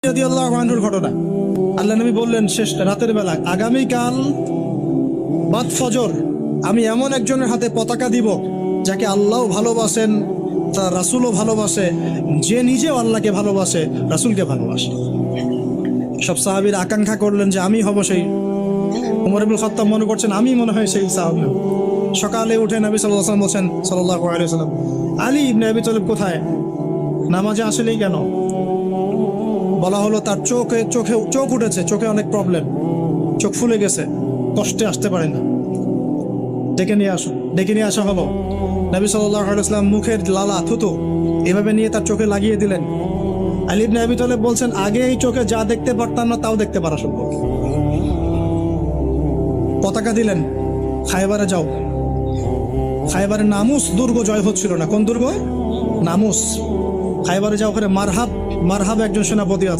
রাদিয়াল্লাহু আনহুর ঘটনা। আল্লাহ নবী বললেন শেষ রাতের বেলা, আগামীকাল বাদ ফজর আমি এমন একজনের হাতে পতাকা দিব যাকে আল্লাহও ভালোবাসেন, তার রাসূলও ভালোবাসে, যে নিজেও আল্লাহকে ভালোবাসে, রাসূলকে ভালোবাসে। সব সাহাবীরা আকাঙ্ক্ষা করলেন যে আমি হব সেই। ওমর ইবনে খাত্তাব মনে করছেন আমি মনে হয় সেই সাহাবী। সকালে উঠে নবী সাল্লাল্লাহু আলাইহি ওয়াসাল্লাম বলছেন, সাল্লাল্লাহু আলাইহি ওয়াসাল্লাম, আলী ইবনে আবি তালিব কোথায়? নামাজে আসলেই কেন? বলা হলো তার চোখ উঠেছে, চোখে অনেক প্রবলেম, চোখ ফুলে গেছে, কষ্টে আসতে পারে না, ডেকে নিয়ে আসা হলো। নবী সাল্লাল্লাহু আলাইহি ওয়াসাল্লাম মুখের লালা থুতু এভাবে নিয়ে তার চোখে লাগিয়ে দিলেন। আলী ইবনে আবি তালিব বলছেন আগে এই চোখে যা দেখতে পারতাম না তাও দেখতে পারা শুরু করল। পতাকা দিলেন, খায়বারে যাও। খায়বারে নামুস দুর্গ জয় হচ্ছিল না। কোন দুর্গ? নামুস। খায়বারে যাও, ওখানে মারহাব একজন সেনাপতি আছে।